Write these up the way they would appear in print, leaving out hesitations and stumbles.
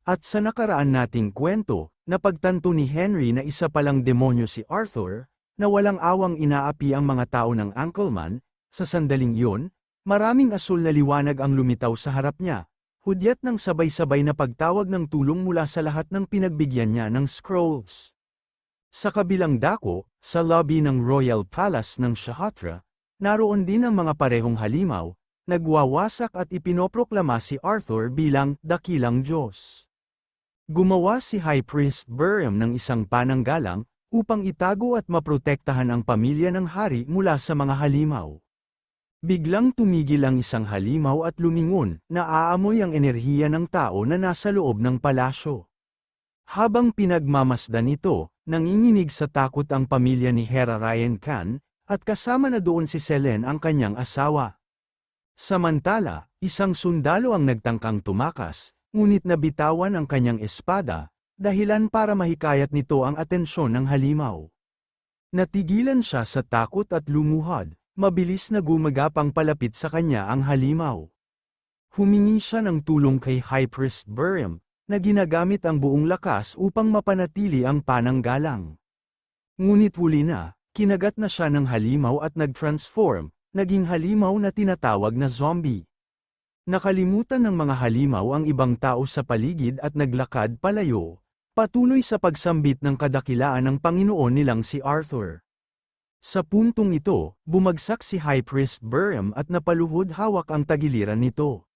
At sa nakaraan nating kwento, napagtanto ni Henry na isa palang demonyo si Arthur, na walang awang inaapi ang mga tao ng Uncleman. Sa sandaling yun, maraming asul na liwanag ang lumitaw sa harap niya, hudyat ng sabay-sabay na pagtawag ng tulong mula sa lahat ng pinagbigyan niya ng scrolls. Sa kabilang dako, sa lobby ng Royal Palace ng Shahatra, naroon din ang mga parehong halimaw, nagwawasak at ipinoproklama si Arthur bilang dakilang Diyos. Gumawa si High Priest Buriam ng isang pananggalang, upang itago at maprotektahan ang pamilya ng hari mula sa mga halimaw. Biglang tumigil ang isang halimaw at lumingon, na aamoy ang enerhiya ng tao na nasa loob ng palasyo. Habang pinagmamasdan ito, nanginginig sa takot ang pamilya ni Hera Ryan Khan, at kasama na doon si Selene ang kanyang asawa. Samantala, isang sundalo ang nagtangkang tumakas, ngunit nabitawan ang kanyang espada, dahilan para mahikayat nito ang atensyon ng halimaw. Natigilan siya sa takot at lumuhod, mabilis na gumagapang palapit sa kanya ang halimaw. Humingi siya ng tulong kay High Priest Buriam, na ginagamit ang buong lakas upang mapanatili ang pananggalang. Ngunit huli na, kinagat na siya ng halimaw at nag-transform, naging halimaw na tinatawag na zombie. Nakalimutan ng mga halimaw ang ibang tao sa paligid at naglakad palayo, patuloy sa pagsambit ng kadakilaan ng Panginoon nilang si Arthur. Sa puntong ito, bumagsak si High Priest Buriam at napaluhod hawak ang tagiliran nito.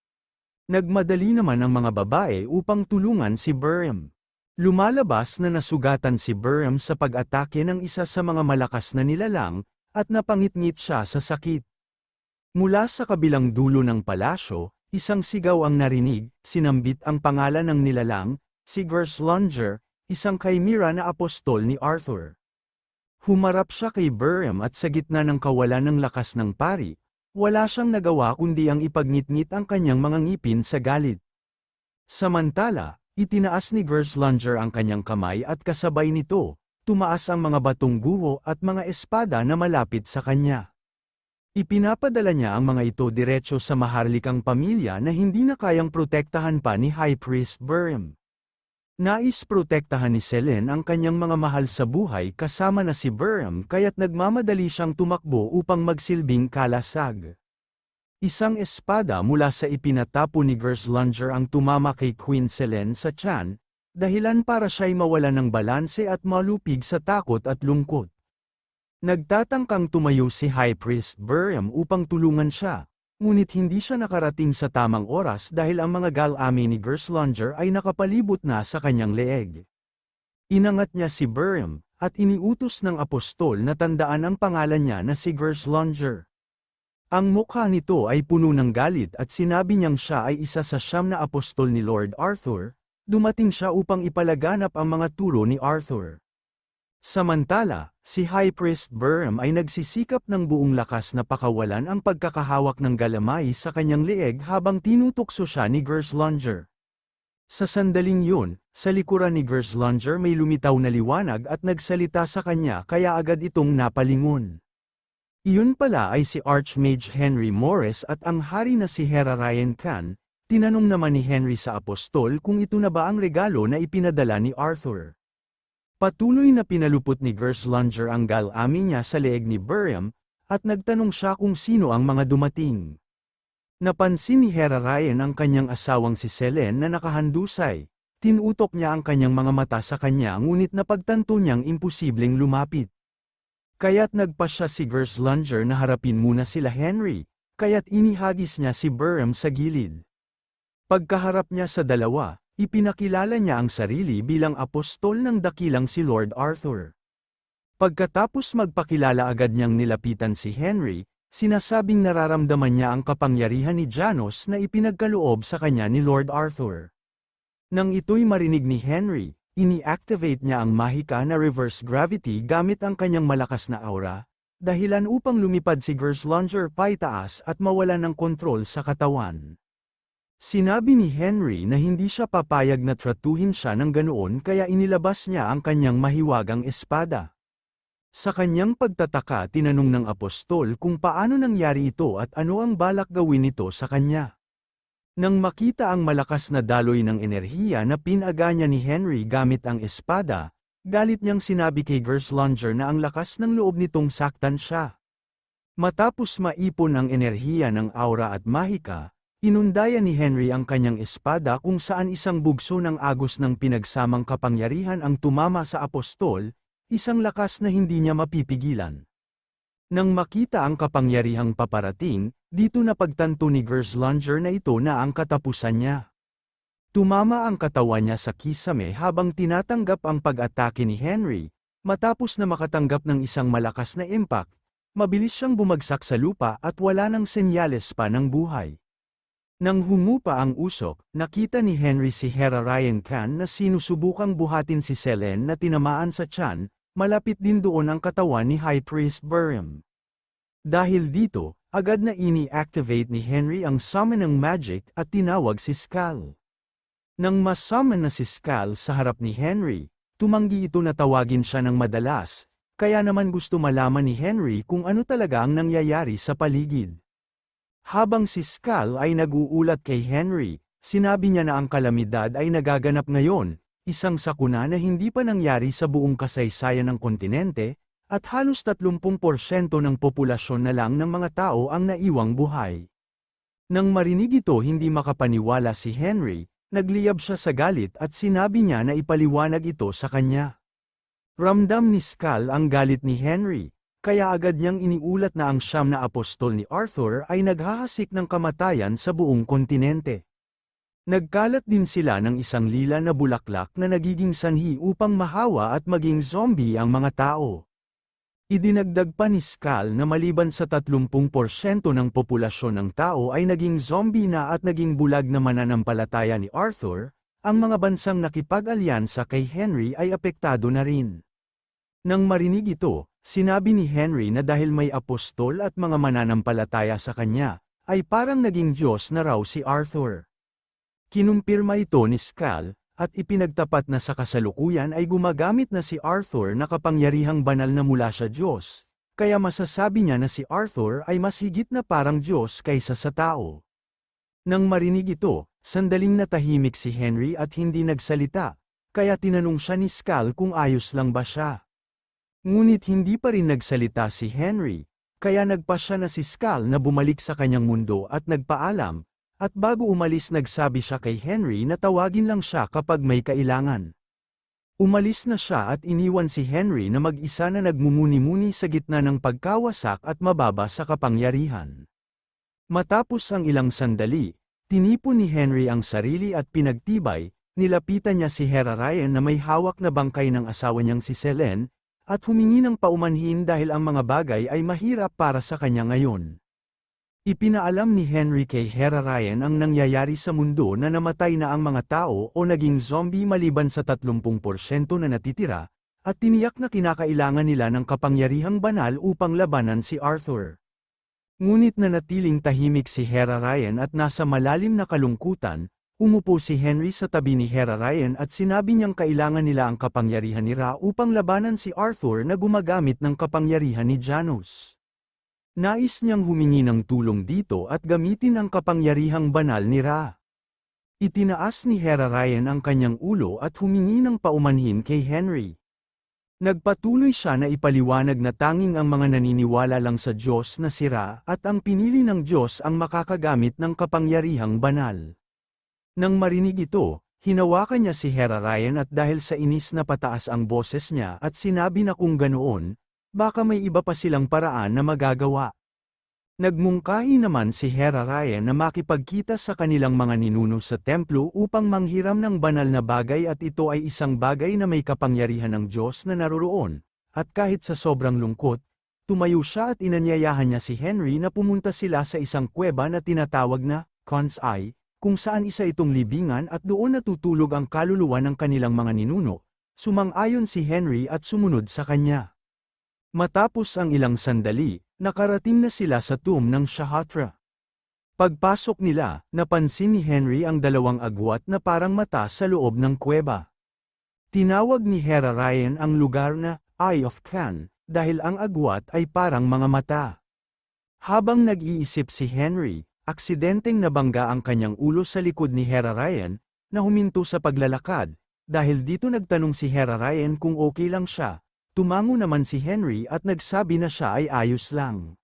Nagmadali naman ang mga babae upang tulungan si Buriam. Lumalabas na nasugatan si Buriam sa pag-atake ng isa sa mga malakas na nilalang, at napangitngit siya sa sakit. Mula sa kabilang dulo ng palasyo, isang sigaw ang narinig, sinambit ang pangalan ng nilalang, si Gerslunger, isang kaimira na apostol ni Arthur. Humarap siya kay Buriam at sa gitna ng kawalan ng lakas ng pari, wala siyang nagawa kundi ang ipagngitngit ang kanyang mga ngipin sa galit. Samantala, itinaas ni Gerslunger ang kanyang kamay at kasabay nito, tumaas ang mga batong guho at mga espada na malapit sa kanya. Ipinapadala niya ang mga ito diretso sa maharlikang pamilya na hindi na kayang protektahan pa ni High Priest Buriam. Nais protektahan ni Selene ang kanyang mga mahal sa buhay kasama na si Buriam kaya't nagmamadali siyang tumakbo upang magsilbing kalasag. Isang espada mula sa ipinatapo ni Gerslunger ang tumama kay Queen Selene sa tiyan, dahilan para siya'y mawala ng balanse at malupig sa takot at lungkot. Nagtatangkang tumayo si High Priest Buriam upang tulungan siya, ngunit hindi siya nakarating sa tamang oras dahil ang mga galami ni Gerslunger ay nakapalibot na sa kanyang leeg. Inangat niya si Buriam, at iniutos ng apostol na tandaan ang pangalan niya na si Gerslunger. Ang mukha nito ay puno ng galit at sinabi niyang siya ay isa sa 9 na apostol ni Lord Arthur, dumating siya upang ipalaganap ang mga turo ni Arthur. Samantala, si High Priest Buriam ay nagsisikap ng buong lakas na pakawalan ang pagkakahawak ng galamay sa kanyang leeg habang tinutukso siya ni Gerslunger. Sa sandaling yun, sa likuran ni Gerslunger may lumitaw na liwanag at nagsalita sa kanya kaya agad itong napalingon. Iyon pala ay si Archmage Henry Morris at ang hari na si Hera Ryan Khan. Tinanong naman ni Henry sa apostol kung ito na ba ang regalo na ipinadala ni Arthur. Patuloy na pinalupot ni Gerslunger ang galami niya sa leeg ni Buriam, at nagtanong siya kung sino ang mga dumating. Napansin ni Hera Ryan ang kanyang asawang si Selene na nakahandusay. Tinutok niya ang kanyang mga mata sa kanya ngunit napagtanto niyang imposibleng lumapit. Kaya't nagpasya si Gerslunger na harapin muna sila Henry, kaya't inihagis niya si Buriam sa gilid. Pagkaharap niya sa dalawa, ipinakilala niya ang sarili bilang apostol ng dakilang si Lord Arthur. Pagkatapos magpakilala agad niyang nilapitan si Henry, sinasabing nararamdaman niya ang kapangyarihan ni Janos na ipinagkaloob sa kanya ni Lord Arthur. Nang ito'y marinig ni Henry, ini-activate niya ang mahika na reverse gravity gamit ang kanyang malakas na aura, dahilan upang lumipad si Gerslunger paitaas at mawala ng kontrol sa katawan. Sinabi ni Henry na hindi siya papayag na tratuhin siya ng ganoon kaya inilabas niya ang kanyang mahiwagang espada. Sa kanyang pagtataka tinanong ng apostol kung paano nangyari ito at ano ang balak gawin nito sa kanya. Nang makita ang malakas na daloy ng enerhiya na pinaganya ni Henry gamit ang espada, galit niyang sinabi kay Gerslunger na ang lakas ng loob nitong saktan siya. Matapos maipon ang enerhiya ng aura at mahika, inundayan ni Henry ang kanyang espada kung saan isang bugso ng agos ng pinagsamang kapangyarihan ang tumama sa apostol, isang lakas na hindi niya mapipigilan. Nang makita ang kapangyarihang paparating, dito napagtanto ni Gerslunger na ito na ang katapusan niya. Tumama ang katawan niya sa kisame habang tinatanggap ang pag-atake ni Henry, matapos na makatanggap ng isang malakas na impact, mabilis siyang bumagsak sa lupa at wala nang senyales pa ng buhay. Nang humupa ang usok, nakita ni Henry si Hera Ryan Khan na sinusubukang buhatin si Selene na tinamaan sa tiyan, malapit din doon ang katawan ni High Priest Buriam. Dahil dito, agad na ini-activate ni Henry ang summon ng magic at tinawag si Skull. Nang ma-summon na si Skull sa harap ni Henry, tumanggi ito na tawagin siya ng madalas, kaya naman gusto malaman ni Henry kung ano talaga ang nangyayari sa paligid. Habang si Skull ay nag-uulat kay Henry, sinabi niya na ang kalamidad ay nagaganap ngayon, isang sakuna na hindi pa nangyari sa buong kasaysayan ng kontinente, at halos 30% ng populasyon na lang ng mga tao ang naiwang buhay. Nang marinig ito hindi makapaniwala si Henry, nagliyab siya sa galit at sinabi niya na ipaliwanag ito sa kanya. Ramdam ni Skull ang galit ni Henry, kaya agad niyang iniulat na ang 9 na apostol ni Arthur ay naghahasik ng kamatayan sa buong kontinente. Nagkalat din sila ng isang lila na bulaklak na nagiging sanhi upang mahawa at maging zombie ang mga tao. Idinagdag pa ni Skull na maliban sa 30% ng populasyon ng tao ay naging zombie na at naging bulag na mananampalataya ni Arthur, ang mga bansang nakipag-alyansa kay Henry ay apektado na rin. Nang marinig ito, sinabi ni Henry na dahil may apostol at mga mananampalataya sa kanya, ay parang naging Diyos na raw si Arthur. Kinumpirma ito ni Skull, at ipinagtapat na sa kasalukuyan ay gumagamit na si Arthur na kapangyarihang banal na mula sa Diyos, kaya masasabi niya na si Arthur ay mas higit na parang Diyos kaysa sa tao. Nang marinig ito, sandaling natahimik si Henry at hindi nagsalita, kaya tinanong siya ni Skull kung ayos lang ba siya. Ngunit hindi pa rin nagsalita si Henry, kaya nagpasya na si Skull na bumalik sa kanyang mundo at nagpaalam, at bago umalis nagsabi siya kay Henry na tawagin lang siya kapag may kailangan. Umalis na siya at iniwan si Henry na mag-isa na nagmumuni-muni sa gitna ng pagkawasak at mababa sa kapangyarihan. Matapos ang ilang sandali, tinipon ni Henry ang sarili at pinagtibay, nilapitan niya si Hera Ryan na may hawak na bangkay ng asawa niyang si Selene, at humingi ng paumanhin dahil ang mga bagay ay mahirap para sa kanya ngayon. Ipinaalam ni Henry kay Hera Ryan ang nangyayari sa mundo na namatay na ang mga tao o naging zombie maliban sa 30% na natitira, at tiniyak na kinakailangan nila ng kapangyarihang banal upang labanan si Arthur. Ngunit nanatiling tahimik si Hera Ryan at nasa malalim na kalungkutan, umupo si Henry sa tabi ni Hera Ryan at sinabi niyang kailangan nila ang kapangyarihan ni Ra upang labanan si Arthur na gumagamit ng kapangyarihan ni Janus. Nais niyang humingi ng tulong dito at gamitin ang kapangyarihang banal ni Ra. Itinaas ni Hera Ryan ang kanyang ulo at humingi ng paumanhin kay Henry. Nagpatuloy siya na ipaliwanag na tanging ang mga naniniwala lang sa Diyos na si Ra at ang pinili ng Diyos ang makakagamit ng kapangyarihang banal. Nang marinig ito, hinawakan niya si Hera Ryan at dahil sa inis na pataas ang boses niya at sinabi na kung ganoon, baka may iba pa silang paraan na magagawa. Nagmungkahi naman si Hera Ryan na makipagkita sa kanilang mga ninuno sa templo upang manghiram ng banal na bagay at ito ay isang bagay na may kapangyarihan ng Diyos na naroroon, at kahit sa sobrang lungkot, tumayo siya at inanyayahan niya si Henry na pumunta sila sa isang kuweba na tinatawag na Khan's Eye, kung saan isa itong libingan at doon natutulog ang kaluluwa ng kanilang mga ninuno. Sumang-ayon si Henry at sumunod sa kanya. Matapos ang ilang sandali, nakarating na sila sa tomb ng Shahatra. Pagpasok nila, napansin ni Henry ang dalawang agwat na parang mata sa loob ng kuweba. Tinawag ni Hera Ryan ang lugar na Eye of Khan, dahil ang agwat ay parang mga mata. Habang nag-iisip si Henry, aksidenteng nabangga ang kanyang ulo sa likod ni Hera Ryan, na huminto sa paglalakad. Dahil dito nagtanong si Hera Ryan kung okay lang siya. Tumango naman si Henry at nagsabi na siya ay ayos lang.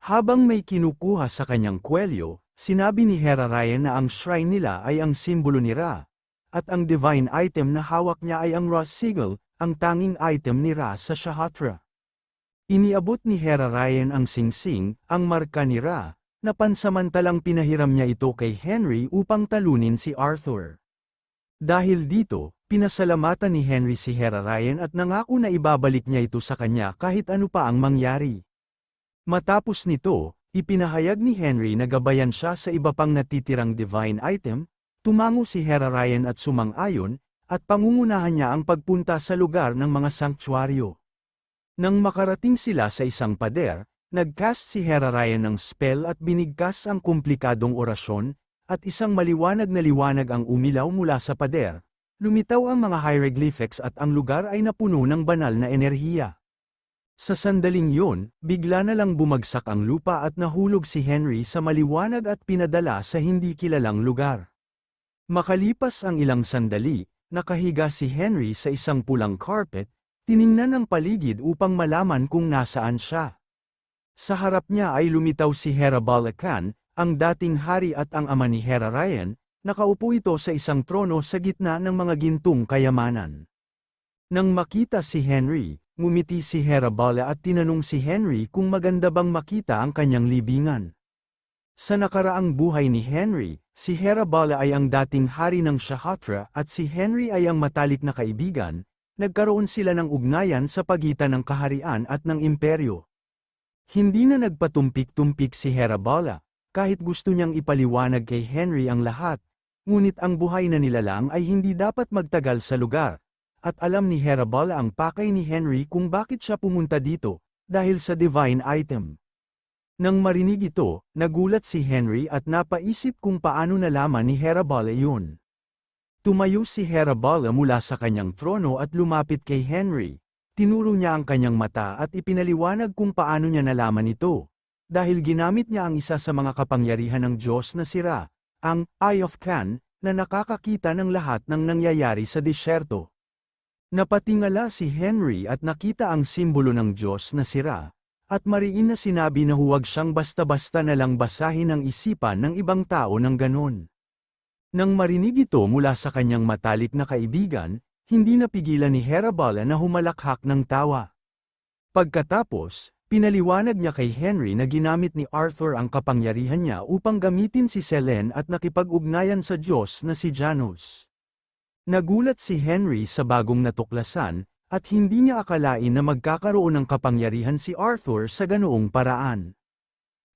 Habang may kinukuha sa kanyang kwelyo, sinabi ni Hera Ryan na ang shrine nila ay ang simbolo ni Ra, at ang divine item na hawak niya ay ang Ra Sigil, ang tanging item ni Ra sa Shahatra. Iniabot ni Hera Ryan ang singsing, ang marka ni Ra, na pansamantalang pinahiram niya ito kay Henry upang talunin si Arthur. Dahil dito, pinasalamatan ni Henry si Hera Ryan at nangako na ibabalik niya ito sa kanya kahit ano pa ang mangyari. Matapos nito, ipinahayag ni Henry na gabayan siya sa iba pang natitirang divine item, tumango si Hera Ryan at sumang-ayon, at pangungunahan niya ang pagpunta sa lugar ng mga sanktuaryo. Nang makarating sila sa isang pader, nag-cast si Hera Ryan ng spell at binigkas ang komplikadong orasyon, at isang maliwanag na liwanag ang umilaw mula sa pader. Lumitaw ang mga hieroglyphics at ang lugar ay napuno ng banal na enerhiya. Sa sandaling yun, bigla na lang bumagsak ang lupa at nahulog si Henry sa maliwanag at pinadala sa hindi kilalang lugar. Makalipas ang ilang sandali, nakahiga si Henry sa isang pulang carpet, tiningnan ang paligid upang malaman kung nasaan siya. Sa harap niya ay lumitaw si Hera Balakan, ang dating hari at ang ama ni Hera Ryan, nakaupo ito sa isang trono sa gitna ng mga gintong kayamanan. Nang makita si Henry, ngumiti si Hera Bala at tinanong si Henry kung maganda bang makita ang kanyang libingan. Sa nakaraang buhay ni Henry, si Hera Bala ay ang dating hari ng Shahatra at si Henry ay ang matalik na kaibigan, nagkaroon sila ng ugnayan sa pagitan ng kaharian at ng imperyo. Hindi na nagpatumpik-tumpik si Hera Bala, kahit gusto niyang ipaliwanag kay Henry ang lahat, ngunit ang buhay na nilalang ay hindi dapat magtagal sa lugar, at alam ni Hera Bala ang pakay ni Henry kung bakit siya pumunta dito, dahil sa divine item. Nang marinig ito, nagulat si Henry at napaisip kung paano nalaman ni Hera Bala yun. Tumayo si Hera Bala mula sa kanyang trono at lumapit kay Henry. Tinuro niya ang kanyang mata at ipinaliwanag kung paano niya nalaman ito. Dahil ginamit niya ang isa sa mga kapangyarihan ng Diyos na si Ra, ang Eye of Kan, na nakakakita ng lahat ng nangyayari sa disyerto. Napatingala si Henry at nakita ang simbolo ng Diyos na si Ra, at mariin na sinabi na huwag siyang basta-basta na lang basahin ang isipan ng ibang tao ng ganon. Nang marinig ito mula sa kanyang matalik na kaibigan, hindi napigilan ni Hera Bala na humalakhak ng tawa. Pagkatapos, pinaliwanag niya kay Henry na ginamit ni Arthur ang kapangyarihan niya upang gamitin si Selene at nakipag-ugnayan sa Diyos na si Janus. Nagulat si Henry sa bagong natuklasan, at hindi niya akalain na magkakaroon ng kapangyarihan si Arthur sa ganoong paraan.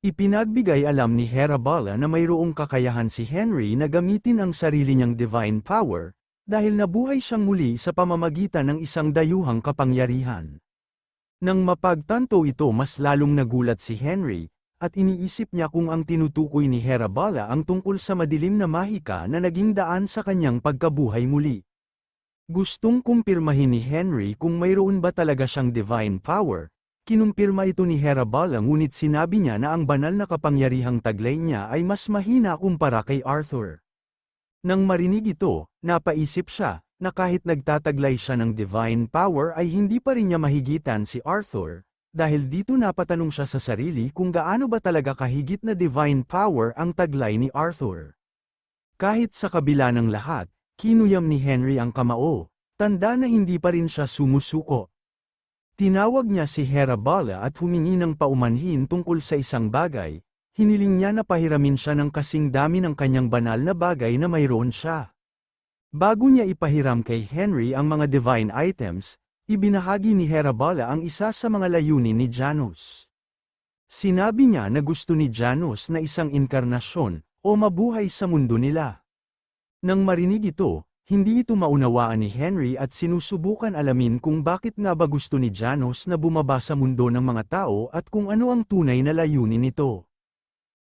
Ipinagbigay alam ni Hera Bala na mayroong kakayahan si Henry na gamitin ang sarili niyang divine power, dahil nabuhay siyang muli sa pamamagitan ng isang dayuhang kapangyarihan. Nang mapagtanto ito mas lalong nagulat si Henry, at iniisip niya kung ang tinutukoy ni Hera Bala ang tungkol sa madilim na mahika na naging daan sa kanyang pagkabuhay muli. Gustong kumpirmahin ni Henry kung mayroon ba talaga siyang divine power, kinumpirma ito ni Hera Bala ngunit sinabi niya na ang banal na kapangyarihang taglay niya ay mas mahina kumpara kay Arthur. Nang marinig ito, napaisip siya, na kahit nagtataglay siya ng divine power ay hindi pa rin niya mahigitan si Arthur, dahil dito napatanong siya sa sarili kung gaano ba talaga kahigit na divine power ang taglay ni Arthur. Kahit sa kabila ng lahat, kinuyam ni Henry ang kamao, tanda na hindi pa rin siya sumusuko. Tinawag niya si Hera Bala at humingi ng paumanhin tungkol sa isang bagay. Hiniling niya na pahiramin siya ng kasing dami ng kanyang banal na bagay na mayroon siya. Bago niya ipahiram kay Henry ang mga divine items, ibinahagi ni Hera Bala ang isa sa mga layunin ni Janus. Sinabi niya na gusto ni Janus na isang inkarnasyon, o mabuhay sa mundo nila. Nang marinig ito, hindi ito maunawaan ni Henry at sinusubukan alamin kung bakit nga ba gusto ni Janus na bumaba sa mundo ng mga tao at kung ano ang tunay na layunin nito.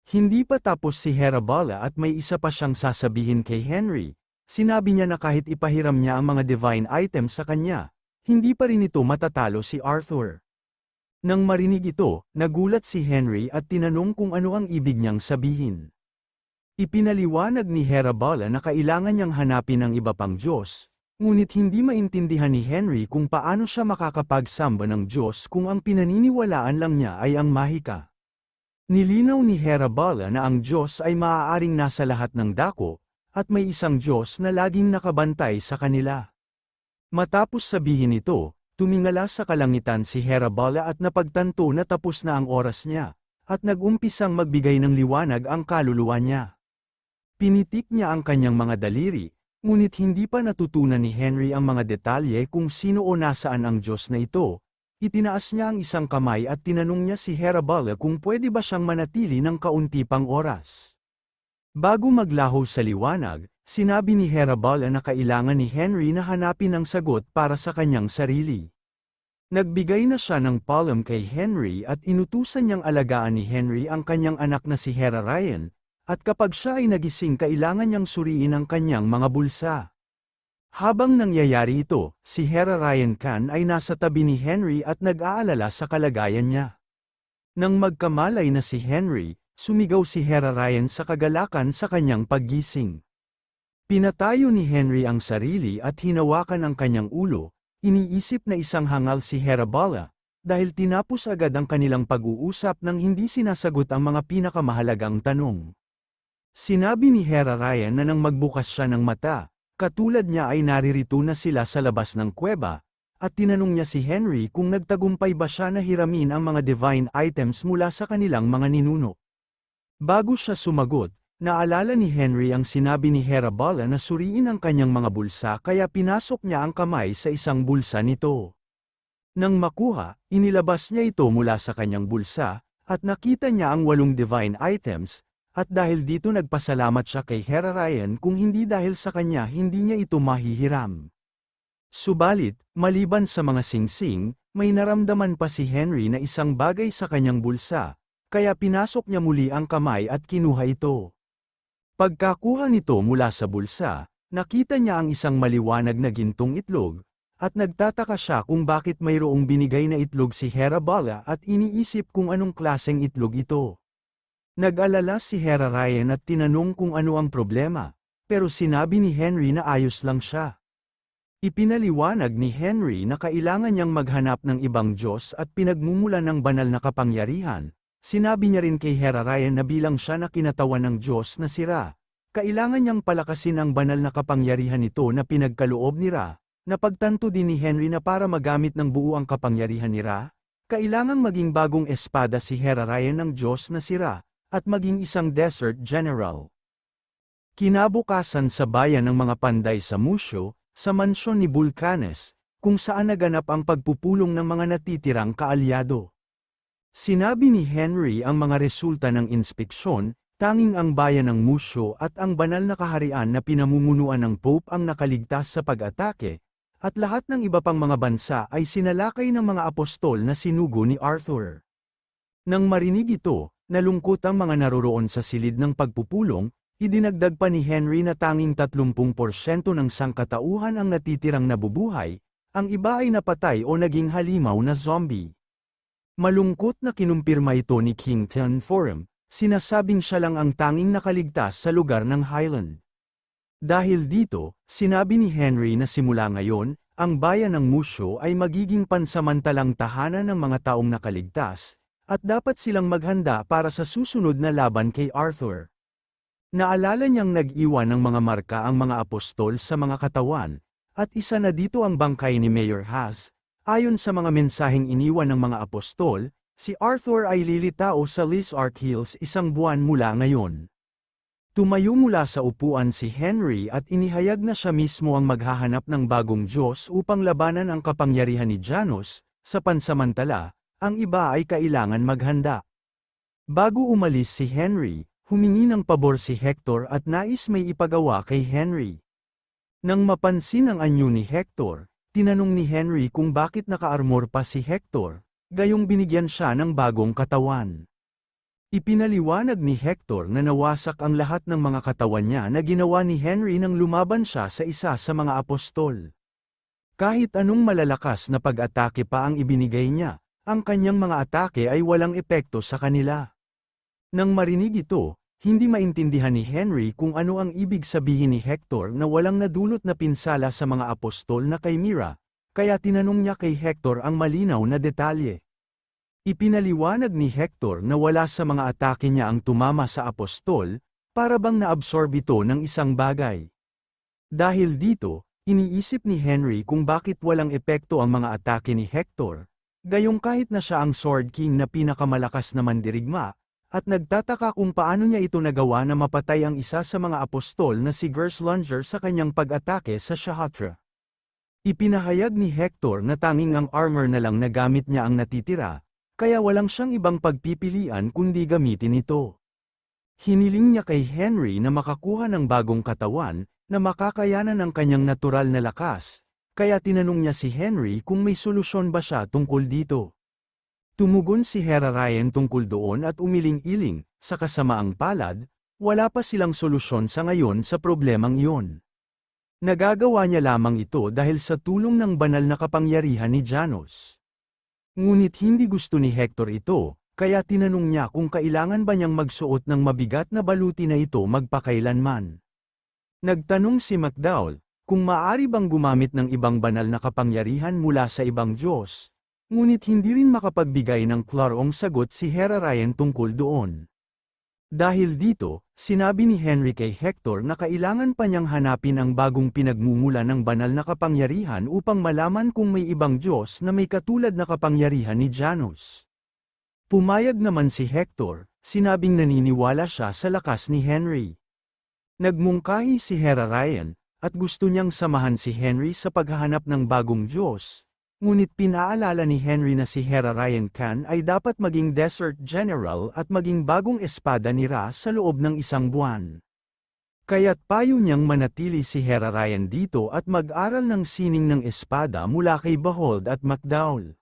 Hindi pa tapos si Hera Bala at may isa pa siyang sasabihin kay Henry. Sinabi niya na kahit ipahiram niya ang mga divine items sa kanya, hindi pa rin ito matatalo si Arthur. Nang marinig ito, nagulat si Henry at tinanong kung ano ang ibig niyang sabihin. Ipinaliwanag ni Herabala na kailangan niyang hanapin ang iba pang Diyos, ngunit hindi maintindihan ni Henry kung paano siya makakapagsamba ng Diyos kung ang pinaniniwalaan lang niya ay ang mahika. Nilinaw ni Herabala na ang Diyos ay maaaring nasa lahat ng dako, at may isang Diyos na laging nakabantay sa kanila. Matapos sabihin ito, tumingala sa kalangitan si Herabala at napagtanto na tapos na ang oras niya, at nag-umpisang magbigay ng liwanag ang kaluluwa niya. Pinitik niya ang kanyang mga daliri, ngunit hindi pa natutunan ni Henry ang mga detalye kung sino o nasaan ang Diyos na ito. Itinaas niya ang isang kamay at tinanong niya si Herabala kung pwede ba siyang manatili ng kaunti pang oras. Bago maglaho sa liwanag, sinabi ni Herabala na kailangan ni Henry na hanapin ang sagot para sa kanyang sarili. Nagbigay na siya ng palm kay Henry at inutusan niyang alagaan ni Henry ang kanyang anak na si Hera Ryan, at kapag siya ay nagising kailangan niyang suriin ang kanyang mga bulsa. Habang nangyayari ito, si Hera Ryan Khan ay nasa tabi ni Henry at nag-aalala sa kalagayan niya. Nang magkamalay na si Henry, sumigaw si Hera Ryan sa kagalakan sa kanyang paggising. Pinatayo ni Henry ang sarili at hinawakan ang kanyang ulo, iniisip na isang hangal si Herabala, dahil tinapos agad ang kanilang pag-uusap nang hindi sinasagot ang mga pinakamahalagang tanong. Sinabi ni Hera Ryan na nang magbukas siya ng mata, katulad niya ay naririto na sila sa labas ng kuweba, at tinanong niya si Henry kung nagtagumpay ba siya na hiramin ang mga divine items mula sa kanilang mga ninuno. Bago siya sumagot, naalala ni Henry ang sinabi ni Herabala na suriin ang kanyang mga bulsa kaya pinasok niya ang kamay sa isang bulsa nito. Nang makuha, inilabas niya ito mula sa kanyang bulsa, at nakita niya ang 8 divine items, at dahil dito nagpasalamat siya kay Hera Ryan kung hindi dahil sa kanya hindi niya ito mahihiram. Subalit, maliban sa mga singsing, may naramdaman pa si Henry na isang bagay sa kanyang bulsa, kaya pinasok niya muli ang kamay at kinuha ito. Pagkakuha nito mula sa bulsa, nakita niya ang isang maliwanag na gintong itlog, at nagtataka siya kung bakit mayroong binigay na itlog si Herabala at iniisip kung anong klaseng itlog ito. Nag-alala si Hera Ryan at tinanong kung ano ang problema, pero sinabi ni Henry na ayos lang siya. Ipinaliwanag ni Henry na kailangan niyang maghanap ng ibang Diyos at pinagmumulan ng banal na kapangyarihan. Sinabi niya rin kay Hera Ryan na bilang siya na kinatawan ng Diyos na si Ra, kailangan niyang palakasin ang banal na kapangyarihan nito na pinagkaloob ni Ra. Napagtanto din ni Henry na para magamit ng buo ang kapangyarihan ni Ra, kailangang maging bagong espada si Hera Ryan ng Diyos na si Ra, at maging isang desert general. Kinabukasan sa bayan ng mga panday sa Musho, sa mansyon ni Vulcanes, kung saan naganap ang pagpupulong ng mga natitirang kaalyado. Sinabi ni Henry ang mga resulta ng inspeksyon, tanging ang bayan ng Musho at ang banal na kaharian na pinamumunuan ng Pope ang nakaligtas sa pag-atake, at lahat ng iba pang mga bansa ay sinalakay ng mga apostol na sinugo ni Arthur. Nang marinig ito, nalungkot ang mga naroroon sa silid ng pagpupulong, idinagdag pa ni Henry na tanging 30% ng sangkatauhan ang natitirang nabubuhay, ang iba ay napatay o naging halimaw na zombie. Malungkot na kinumpirma ito ni King Tun Forum, sinasabing siya lang ang tanging nakaligtas sa lugar ng Highland. Dahil dito, sinabi ni Henry na simula ngayon, ang bayan ng Musho ay magiging pansamantalang tahanan ng mga taong nakaligtas, at dapat silang maghanda para sa susunod na laban kay Arthur. Naalala niyang nag-iwan ng mga marka ang mga apostol sa mga katawan, at isa na dito ang bangkay ni Mayor Haas. Ayon sa mga mensaheng iniwan ng mga apostol, si Arthur ay lilitao sa Lizark Hills 1 buwan mula ngayon. Tumayo mula sa upuan si Henry at inihayag na siya mismo ang maghahanap ng bagong Diyos upang labanan ang kapangyarihan ni Janus. Sa pansamantala, ang iba ay kailangan maghanda. Bago umalis si Henry, humingi ng pabor si Hector at nais may ipagawa kay Henry. Nang mapansin ang anyo ni Hector, tinanong ni Henry kung bakit naka-armor pa si Hector, gayong binigyan siya ng bagong katawan. Ipinaliwanag ni Hector na nawasak ang lahat ng mga katawan niya na ginawa ni Henry nang lumaban siya sa isa sa mga apostol. Kahit anong malalakas na pag-atake pa ang ibinigay niya, ang kanyang mga atake ay walang epekto sa kanila. Nang marinig ito, hindi maintindihan ni Henry kung ano ang ibig sabihin ni Hector na walang nadulot na pinsala sa mga apostol na kay Mira, kaya tinanong niya kay Hector ang malinaw na detalye. Ipinaliwanag ni Hector na wala sa mga atake niya ang tumama sa apostol, para bang naabsorb ito ng isang bagay. Dahil dito, iniisip ni Henry kung bakit walang epekto ang mga atake ni Hector, gayong kahit na siya ang Sword King na pinakamalakas na mandirigma, at nagtataka kung paano niya ito nagawa na mapatay ang isa sa mga apostol na si Gerslunger sa kanyang pag-atake sa Shahatra. Ipinahayag ni Hector na tanging ang armor na lang na gamit niya ang natitira, kaya walang siyang ibang pagpipilian kundi gamitin ito. Hiniling niya kay Henry na makakuha ng bagong katawan, na makakayanan ng kanyang natural na lakas, kaya tinanong niya si Henry kung may solusyon ba siya tungkol dito. Tumugon si Hera Ryan tungkol doon at umiling-iling, sa kasamaang palad, wala pa silang solusyon sa ngayon sa problemang iyon. Nagagawa niya lamang ito dahil sa tulong ng banal na kapangyarihan ni Janos. Ngunit hindi gusto ni Hector ito, kaya tinanong niya kung kailangan ba niyang magsuot ng mabigat na baluti na ito magpakailanman. Nagtanong si McDowell, kung maaari bang gumamit ng ibang banal na kapangyarihan mula sa ibang Diyos, ngunit hindi rin makapagbigay ng klarong sagot si Hera Ryan tungkol doon. Dahil dito, sinabi ni Henry kay Hector na kailangan pa niyang hanapin ang bagong pinagmumula ng banal na kapangyarihan upang malaman kung may ibang Diyos na may katulad na kapangyarihan ni Janos. Pumayag naman si Hector, sinabing naniniwala siya sa lakas ni Henry. Nagmungkahi si Hera Ryan, at gusto niyang samahan si Henry sa paghahanap ng bagong Diyos, ngunit pinaalala ni Henry na si Hera Ryan Khan ay dapat maging Desert General at maging bagong espada ni Ra sa loob ng 1 buwan. Kaya't payo niyang manatili si Hera Ryan dito at mag-aral ng sining ng espada mula kay Behold at McDowell.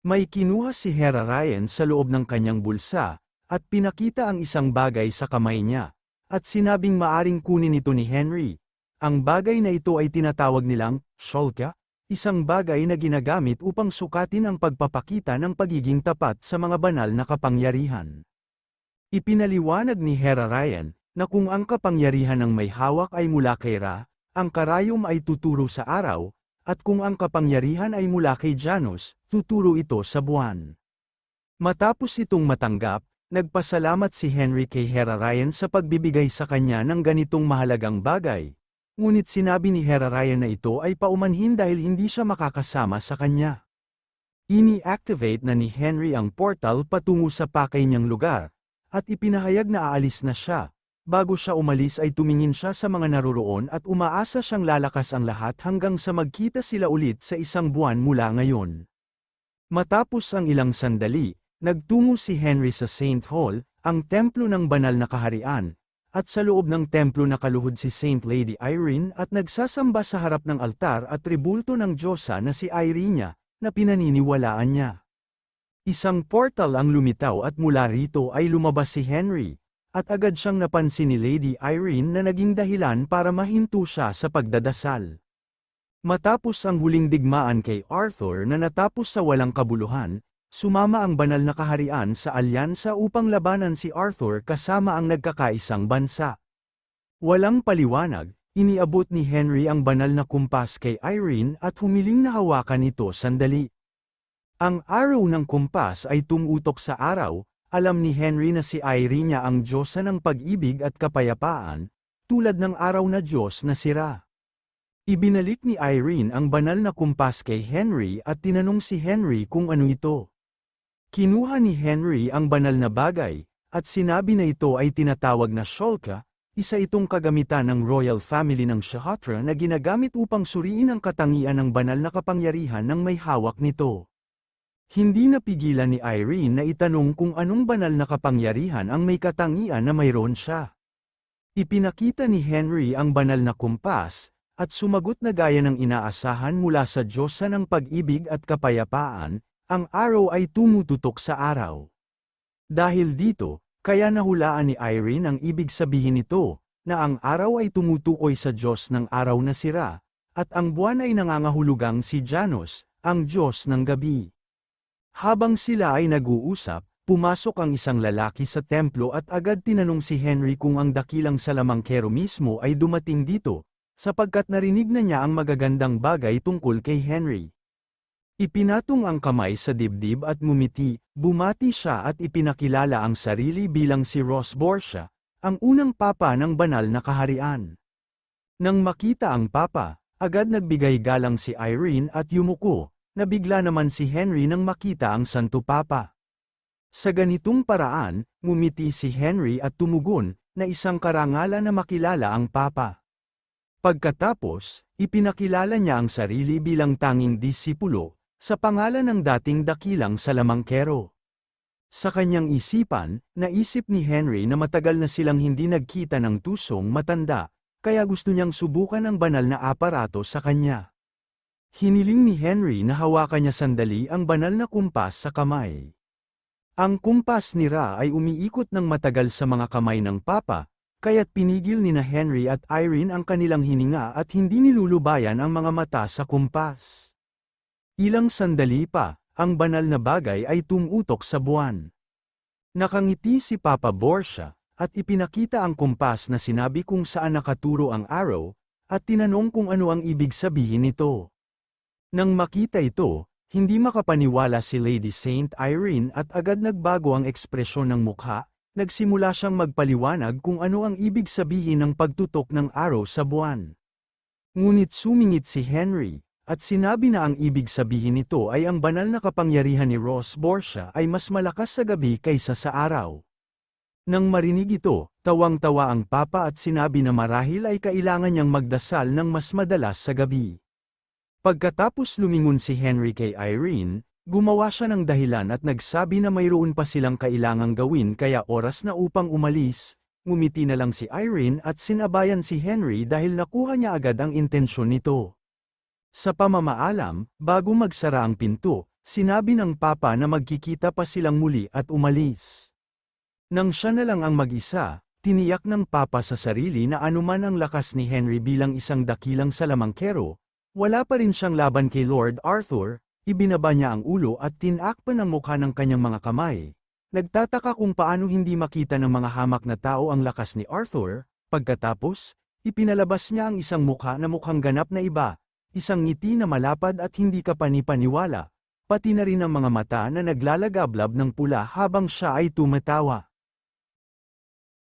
May kinuha si Hera Ryan sa loob ng kanyang bulsa, at pinakita ang isang bagay sa kamay niya, at sinabing maaring kunin ito ni Henry. Ang bagay na ito ay tinatawag nilang Sholka, isang bagay na ginagamit upang sukatin ang pagpapakita ng pagiging tapat sa mga banal na kapangyarihan. Ipinaliwanag ni Hera Ryan, na kung ang kapangyarihan ng may hawak ay mula kay Ra, ang karayom ay tuturo sa araw, at kung ang kapangyarihan ay mula kay Janos, tuturo ito sa buwan. Matapos itong matanggap, nagpasalamat si Henry kay Hera Ryan sa pagbibigay sa kanya ng ganitong mahalagang bagay. Ngunit sinabi ni Hera Ryan na ito ay paumanhin dahil hindi siya makakasama sa kanya. Ini-activate na ni Henry ang portal patungo sa pakay niyang lugar, at ipinahayag na aalis na siya. Bago siya umalis ay tumingin siya sa mga naroroon at umaasa siyang lalakas ang lahat hanggang sa magkita sila ulit sa 1 buwan mula ngayon. Matapos ang ilang sandali, nagtungo si Henry sa Saint Hall, ang templo ng banal na kaharian, at sa loob ng templo nakaluhod si Saint Lady Irene at nagsasamba sa harap ng altar at tribulto ng Diyosa na si Irene, na pinaniniwalaan niya. Isang portal ang lumitaw at mula rito ay lumabas si Henry, at agad siyang napansin ni Lady Irene na naging dahilan para mahinto siya sa pagdadasal. Matapos ang huling digmaan kay Arthur na natapos sa walang kabuluhan, sumama ang banal na kaharian sa alyansa upang labanan si Arthur kasama ang nagkakaisang bansa. Walang paliwanag, iniabot ni Henry ang banal na kumpas kay Irene at humiling na hawakan ito sandali. Ang araw ng kumpas ay tumutok sa araw, alam ni Henry na si Irene ang Diyosa ng pag-ibig at kapayapaan, tulad ng araw na Diyos na si Ra. Ibinalik ni Irene ang banal na kumpas kay Henry at tinanong si Henry kung ano ito. Kinuha ni Henry ang banal na bagay, at sinabi na ito ay tinatawag na Sholka, isa itong kagamitan ng royal family ng Shahatra na ginagamit upang suriin ang katangian ng banal na kapangyarihan ng may hawak nito. Hindi napigilan ni Irene na itanong kung anong banal na kapangyarihan ang may katangian na mayroon siya. Ipinakita ni Henry ang banal na kumpas, at sumagot na gaya ng inaasahan mula sa Diyosa ng pag-ibig at kapayapaan, ang araw ay tumututok sa araw. Dahil dito, kaya nahulaan ni Irene ang ibig sabihin nito, na ang araw ay tumutukoy sa Diyos ng araw na si Ra, at ang buwan ay nangangahulugang si Janos, ang Diyos ng gabi. Habang sila ay nag-uusap, pumasok ang isang lalaki sa templo at agad tinanong si Henry kung ang dakilang salamangkero mismo ay dumating dito, sapagkat narinig na niya ang magagandang bagay tungkol kay Henry. Ipinatong ang kamay sa dibdib at ngumiti, bumati siya at ipinakilala ang sarili bilang si Ross Borgia, ang unang papa ng banal na kaharian. Nang makita ang papa, agad nagbigay galang si Irene at yumuko, nabigla naman si Henry nang makita ang Santo Papa. Sa ganitong paraan, ngumiti si Henry at tumugon, na isang karangalan na makilala ang papa. Pagkatapos, ipinakilala niya ang sarili bilang tanging disipulo, sa pangalan ng dating dakilang salamangkero. Sa kanyang isipan, naisip ni Henry na matagal na silang hindi nagkita ng tusong matanda, kaya gusto niyang subukan ang banal na aparato sa kanya. Hiniling ni Henry na hawakan niya sandali ang banal na kumpas sa kamay. Ang kumpas ni Ra ay umiikot ng matagal sa mga kamay ng papa, kaya't pinigil ni na Henry at Irene ang kanilang hininga at hindi nilulubayan ang mga mata sa kumpas. Ilang sandali pa, ang banal na bagay ay tumutok sa buwan. Nakangiti si Papa Borgia, at ipinakita ang kumpas na sinabi kung saan nakaturo ang araw, at tinanong kung ano ang ibig sabihin nito. Nang makita ito, hindi makapaniwala si Lady Saint Irene at agad nagbago ang ekspresyon ng mukha, nagsimula siyang magpaliwanag kung ano ang ibig sabihin ng pagtutok ng araw sa buwan. Ngunit sumingit si Henry, at sinabi na ang ibig sabihin nito ay ang banal na kapangyarihan ni Ross Borgia ay mas malakas sa gabi kaysa sa araw. Nang marinig ito, tawang-tawa ang papa at sinabi na marahil ay kailangan niyang magdasal ng mas madalas sa gabi. Pagkatapos lumingon si Henry kay Irene, gumawa siya ng dahilan at nagsabi na mayroon pa silang kailangang gawin kaya oras na upang umalis. Ngumiti na lang si Irene at sinabayan si Henry dahil nakuha niya agad ang intensyon nito. Sa pamamaalam, bago magsara ang pinto, sinabi ng papa na magkikita pa silang muli at umalis. Nang siya na lang ang mag-isa, tiniyak ng papa sa sarili na anuman ang lakas ni Henry bilang isang dakilang salamangkero, wala pa rin siyang laban kay Lord Arthur, ibinaba niya ang ulo at tinakpan ang mukha ng kanyang mga kamay. Nagtataka kung paano hindi makita ng mga hamak na tao ang lakas ni Arthur, pagkatapos, ipinalabas niya ang isang mukha na mukhang ganap na iba. Isang ngiti na malapad at hindi ka panipaniwala, pati na rin ang mga mata na naglalagablab ng pula habang siya ay tumatawa.